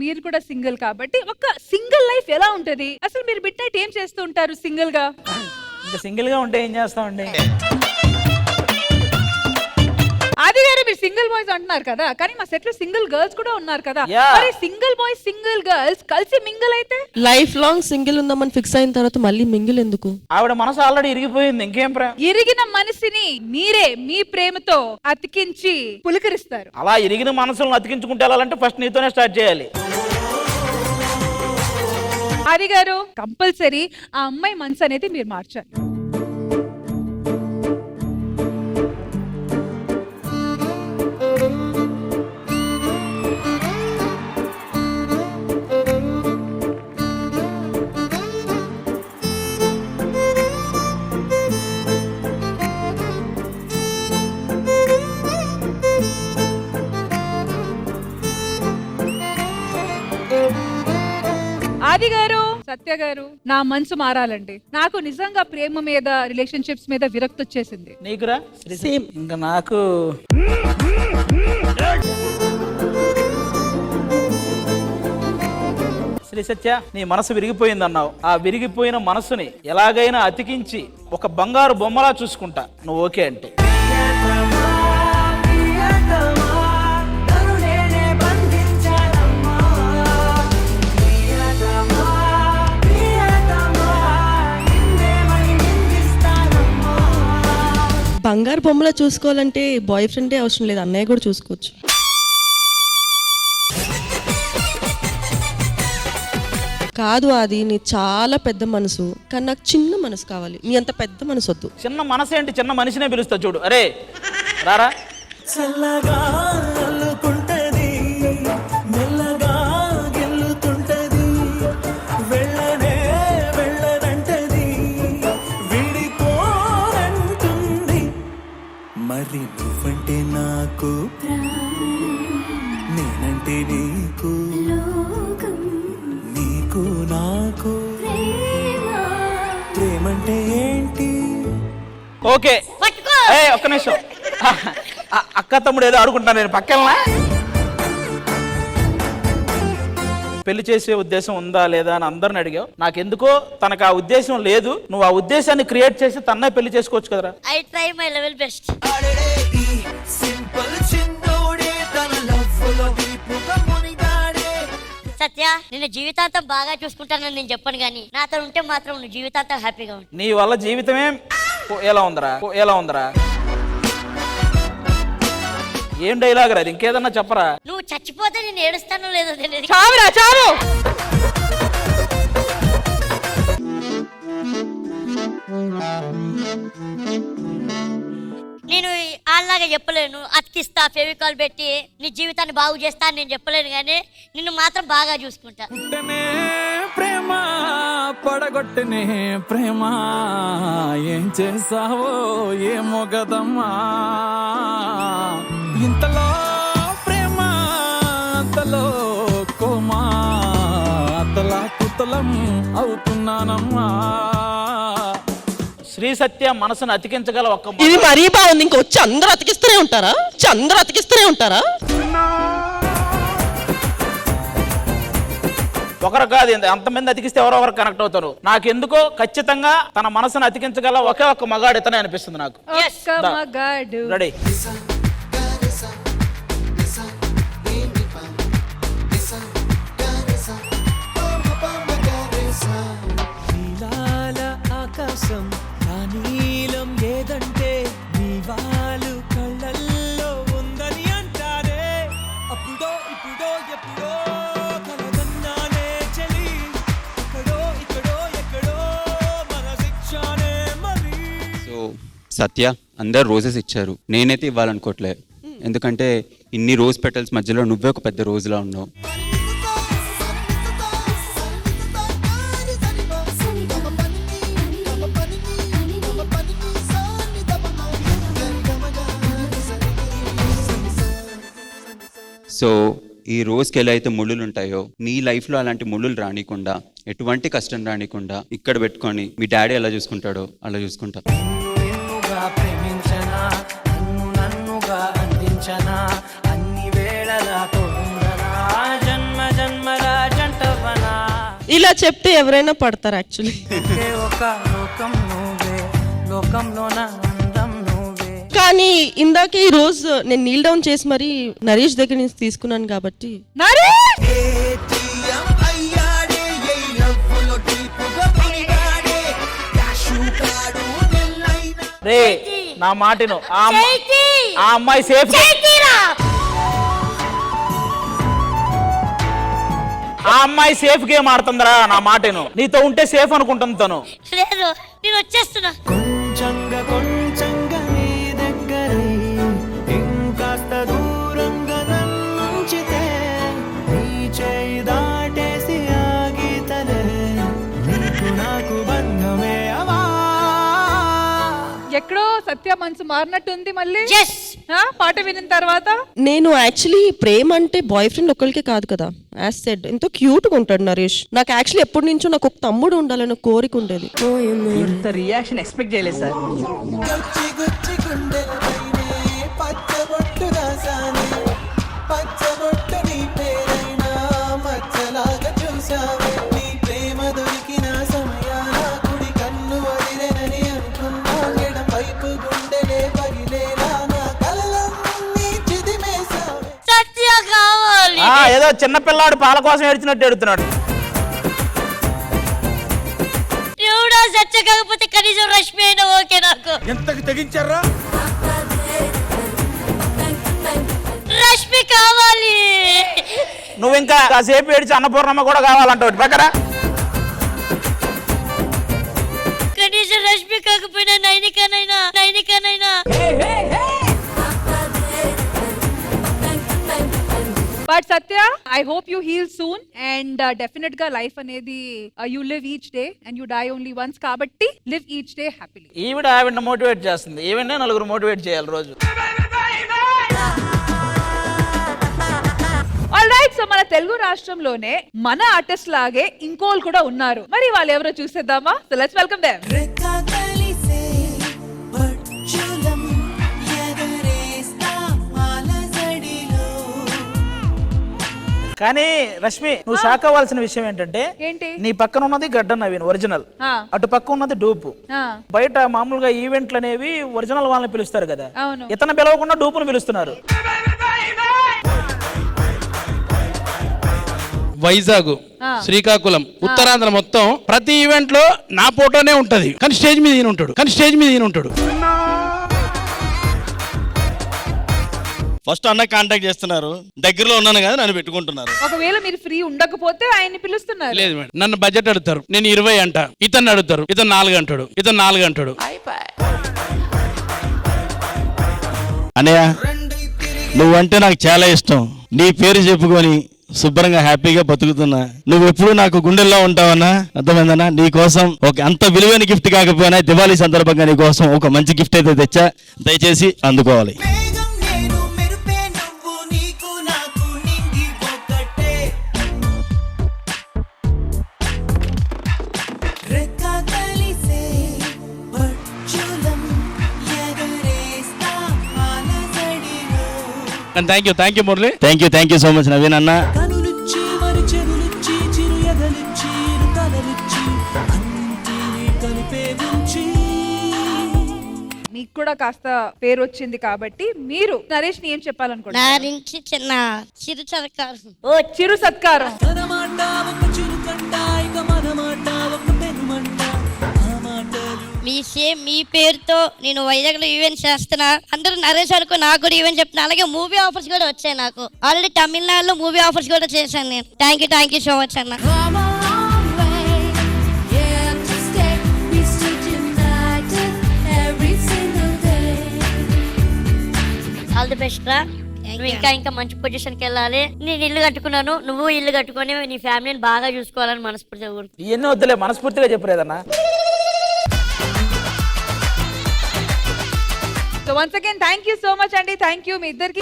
మీరు కూడా సింగిల్ కాబట్టి ఒక సింగిల్ లైఫ్ ఎలా ఉంటది? అసలు మీరు మిడ్ నైట్ ఏం చేస్తూ ఉంటారు సింగిల్ గా? ఇంకా సింగిల్ గా ఉంటే ఏం చేస్తామండి? ఆది గారు మీరు సింగిల్ బాయ్స్ అంటున్నారు కదా, కానీ మా సెట్ లో సింగిల్ గర్ల్స్ కూడా ఉన్నారు కదా. మరి సింగిల్ బాయ్స్ సింగిల్ గర్ల్స్ కలిసి మింగిల్ అయితే లైఫ్ లాంగ్ సింగిల్ ఉందామని ఫిక్స్ అయిన తర్వాత మళ్ళీ మింగిల్ ఎందుకు? ఆవిడ మనసు ఆల్రెడీ ఇరిగిపోయింది, ఇంకేం ప్రేమ? ఇరిగిన మనసుని మీరే మీ ప్రేమతో అతికించి పులకరిస్తారు. అలా ఇరిగిన మనసులను అతికించుకుంటే వెళ్ళాలంటే ఫస్ట్ నీతోనే స్టార్ట్ చేయాలి. ఆది గారు కంపల్సరీ ఆ అమ్మాయి మనసు అనేది మీరు మార్చాలి. ఆది గారు, సత్య గారు, నా మనసు మారాలండి. నాకు నిజంగా ప్రేమ మీద, రిలేషన్షిప్స్ మీద విరక్తి వచ్చేసింది. నీకురా? సేమ్. ఇంకా నాకు శ్రీ సత్య, నీ మనసు విరిగిపోయింది అన్నావు. ఆ విరిగిపోయిన మనసుని ఎలాగైనా అతికించి ఒక బంగారు బొమ్మలా చూసుకుంటా, నువ్వు ఓకే అంటే. బంగారు బొమ్మలా చూసుకోవాలంటే బాయ్ ఫ్రెండే అవసరం లేదు, అన్నయ్య కూడా చూసుకోవచ్చు. కాదు, అది నీ చాలా పెద్ద మనసు, కానీ నాకు చిన్న మనసు కావాలి. నీ అంత పెద్ద మనసు వద్దు. చిన్న మనసు ఏంటి, చిన్న మనిషినే పిలుస్తా చూడు. అరే రారా. చల్లగా అల్లుకుంటది, మెల్లగా గెల్లుతుంటది, వెళ్ళనే వెళ్ళదంటది, విడిపోనంటుంది. మరి నువ్వంటే నాకు, నేనంటే నీకు, నీకు నాకు ప్రేమంటే ఏంటి? ఓకే ఒక్క నిమిషం. అక్క తమ్ముడు ఏదో ఆడుకుంటాను, నేను పక్కన. పెళ్లి చేసే ఉద్దేశం ఉందా లేదా అని అందరిని అడిగావు. నాకెందుకో తనకు ఆ ఉద్దేశం లేదు. నువ్వు ఆ ఉద్దేశాన్ని క్రియేట్ చేసి తన్నే పెళ్లి చేసుకోవచ్చు కదరా. I try my level best. Satya, నిన్ను జీవితాంతం బాగా చూసుకుంటానని నేను చెప్పను, కానీ నాతో ఉంటే మాత్రం నువ్వు జీవితాంతం హ్యాపీగా ఉంటావు. నీ వల్ల జీవితమే ఎలా ఉందరా? ఏం డైలాగ్ రా, ఇంకేదన్నా చెప్పరా? నువ్వు చచ్చిపోతే నేను ఏడుస్తానో లేదో తెలియదు. చావురా చావు. నేను అలాగా చెప్పలేను, అతికిస్తా, ఫెవికాల్ పెట్టి నీ జీవితాన్ని బాగు చేస్తా అని నేను చెప్పలేను, కానీ నిన్ను మాత్రం బాగా చూసుకుంటా. ప్రేమ పడగొట్టనే ప్రేమ, ఏం చేసావో ఏమో గదమ్మా. ఇంతలో ప్రేమ అంతలో కోమా, అతలా కుతలం అవుతున్నానమ్మా. శ్రీ సత్య మనసును అతికించగల ఒక్క ఇది మరీ బాగుంది. ఇంకొచ్చి అందరూ అతికిస్తూనే ఉంటారా? ఒకరు కాదు, ఎంతమంది అతికిస్తే ఎవరో ఒకరు కనెక్ట్ అవుతారు. నాకెందుకో ఖచ్చితంగా తన మనసును అతికించగల ఒకే ఒక్క మగాడు ఇతనే అనిపిస్తుంది నాకు. రెడీ? ఆకాశం నీలం లేదంటే నీ వాళ్ళు కళ్ళల్లో ఉందని అంటారే. అప్పుడో ఇప్పుడో ఎప్పుడో కలగన్నానే చలి, అక్కడో ఇక్కడో ఎక్కడో మన శిక్షానే మరి. సో సత్య, అందరు రోజెస్ ఇచ్చారు, నేనైతే ఇవ్వాలనుకోవట్లే. ఎందుకంటే ఇన్ని రోజ్ పెటల్స్ మధ్యలో నువ్వే ఒక పెద్ద రోజులా ఉన్నావు. సో ఈ రోజుకి ఎలా అయితే ముళ్ళులు ఉంటాయో, నీ లైఫ్లో అలాంటి ముళ్ళులు రానికుండా, ఎటువంటి కష్టం రానికుండా ఇక్కడ పెట్టుకొని మీ డాడీ ఎలా చూసుకుంటాడో అలా చూసుకుంటా. ప్రేమించనా, నన్నుగా అందించనా, అన్ని వేళలా జన్మ జన్మ ఇలా చెప్తే ఎవరైనా పడతారు యాక్చువల్లీ. ఒకే ఒక లోకం నువ్వే, లోకంలోన అందం నువ్వే. కానీ ఇందాక ఈ రోజు నేను నీల్ డౌన్ చేసి మరి నరేష్ దగ్గర నుంచి తీసుకున్నాను కాబట్టి నరేష్ ఏటీఎం అయ్యాడే ఏ నవ్వులో టీపుగా పడిగాడే డాషు కాడు నెల్లైనా. రే నా మాటను చేతి ఆ అమ్మాయి సేఫ్ చేతిరా. ఆ అమ్మాయి సేఫ్ గేమ్ ఆడుతుందిరా నా మాటను. నీతో ఉంటే సేఫ్ అనుకుంటుంది తను. లేదు నేను వచ్చేస్తున్నా. కొంచెంగా కొంచెంగా నీ దగ్గరై ఇంకాస్త దూరంగా నన్నుంచితే నీ చేయి దాటేసి ఆగితలే నీకు నాకు బంధమే అవా. ఎక్కడో సత్య మనసు మారినట్టుంది మళ్ళీ. Yes. పాట వినిన తర్వాత నేను యాక్చువల్లీ ప్రేమ అంటే బాయ్ ఫ్రెండ్ ఒకరికే కాదు కదా. యాజ్ సెడ్ ఎంతో క్యూట్ గా ఉంటాడు నరేష్. నాకు యాక్చువల్లీ ఎప్పటి నుంచో నాకు ఒక తమ్ముడు ఉండాలని కోరిక ఉండేది. ఇంత రియాక్షన్ ఎక్స్పెక్ట్ చేయలేదు సార్. గుచ్చి గుచ్చి గుండెలపైనే పచ్చబొట్టు రాసానే పచ్చబొట్టు నీ పేరైనా మచ్చలాగా చూసావే. నీ ప్రేమ దొరికిన సమయాన కుడి కన్ను వదిలేనని అనుకున్నా ఎడం వైపు గుండెలే పగిలేలా నా కలలన్నీ చిదిమేసావే. సత్య కావాలి. ఏదో చిన్న పిల్లాడు పాల కోసం ఏడ్చినట్టు ఏడుతున్నాడు. దేవుడా సత్య కాకపోతే కనీసం రష్మి అయినా ఓకే నాకు. ఎంతకు తెగించారా? రష్మి కావాలి. నువ్వు ఇంకా కాసేపు ఏడిచి అన్నపూర్ణమ్మ కూడా కావాలంటావు పక్కన. కనీసం రష్మి కాకపోయినా నైనికనైనా. But Satya I hope you heal soon and definite గా లైఫ్ అనేది you live each day and you die only once కాబట్టి లివ్ ఈచ్ డే హ్యాపీలీ. ఈవిడ ఆవిడ మోటివేట్ చేస్తుంది. ఈవిడే నలుగురు మోటివేట్ చేయాలి రోజు. ఆల్రైట్, సో మన తెలుగు రాష్ట్రంలోనే మన ఆర్టిస్ట్ లాగే ఇంకోళ్ళు కూడా ఉన్నారు. మరి వాళ్ళు ఎవరో చూసేద్దామా? So let's welcome them. రెక్క కలిసే పచ్చులం ఎగరేస్తా అలజడిలో. కానీ రష్మి నువ్వు షాక్ అవ్వాల్సిన విషయం ఏంటంటే ఏంటి? నీ పక్కన ఉన్నది గడ్డ నవీన్ ఒరిజినల్, అటు పక్క ఉన్నది డూపు. బయట మామూలుగా ఈవెంట్లు అనేవి ఒరిజినల్ వాళ్ళని పిలుస్తారు కదా, అవును. ఇతను పిలవకుండా డూపును పిలుస్తున్నారు. వైజాగ్, శ్రీకాకుళం, ఉత్తరాంధ్ర మొత్తం ప్రతి ఈవెంట్ లో నా ఫోటోనే ఉంటది. కానీ స్టేజ్ మీద ఈయన ఉంటాడు. ఫస్ట్ అన్న కాంటాక్ట్ చేస్తున్నారు, దగ్గరలో ఉన్నాను కదా నన్ను పెట్టుకుంటున్నారు. ఒకవేళ మీరు ఫ్రీ ఉండకపోతే ఆయన్ని పిలుస్తున్నారు. లేదు మేడం, నన్ను బడ్జెట్ అడుగుతారు, నేను 20 అంట, ఇతన్ని అడుగుతారు, ఇతను 4 అంటాడు, ఇతను 4 అంటాడు. అన్నయ్య నువ్వంటే నాకు చాలా ఇష్టం, నీ పేరు చెప్పుకొని శుభ్రంగా హ్యాపీగా బతుకుతున్నా. నువ్వు ఎప్పుడు నాకు గుండెల్లో ఉంటావన్నా, అర్థమైందన్నా. నీ కోసం ఒక అంత విలువైన గిఫ్ట్ కాకపోయినా దివాళీ సందర్భంగా నీ కోసం ఒక మంచి గిఫ్ట్ అయితే తెచ్చా, దయచేసి అందుకోవాలి. వేగం నేను మెరుపే నువ్వు నీకు నాకు నింగి ఒకటే. రెక్క కలిసే పచ్చులం ఎగరేస్తా అలజడిలో. Thank you Murali. Thank you so much Naveen అన్న. కనులుచ్చి మరి చెవులుచ్చి చిరు ఎదలుచ్చి తలలుచ్చి అన్నింటినీ కలిపే ఉంచి. మీకు కూడా కాస్త పేరు వచ్చింది కాబట్టి మీరు నరేష్ ని ఏం నా చెప్పాలనుకుంటున్నారు? నుంచి చిన్న చిరు చరకారు. ఓ చిరు సత్కారం. మనమాట ఒక చిరుకంట, ఇక మనమాట ఒక పెనుమంట. ఆ మాటలు మీ పేరుతో నేను వైజాగ్ లో ఈవెంట్ చేస్తున్నా. అందరూ నరేష్ అనుకో, నాకు కూడా ఈవెంట్ చెప్తున్నా. అలాగే మూవీ ఆఫర్స్ కూడా వచ్చాయి నాకు. ఆల్రెడీ తమిళనాడులో మూవీ ఆఫర్స్ కూడా చేశాను నేను. థ్యాంక్ యూ సో మచ్ అన్న. ఆల్ ది బెస్ట్ రా. నువ్వు ఇంకా మంచి పొజిషన్ కి వెళ్ళాలి. నేను ఇల్లు కట్టుకున్నాను, నువ్వు ఇల్లు కట్టుకొని నీ ఫ్యామిలీని బాగా చూసుకోవాలని మనస్ఫూర్తిగా కోరుకుంటున్నాను. ఇవన్నీ వద్దులే, మనస్ఫూర్తిగా చెప్పలేదన్నా. So once again thank you so much అండి. థ్యాంక్ యూ మీ ఇద్దరికి.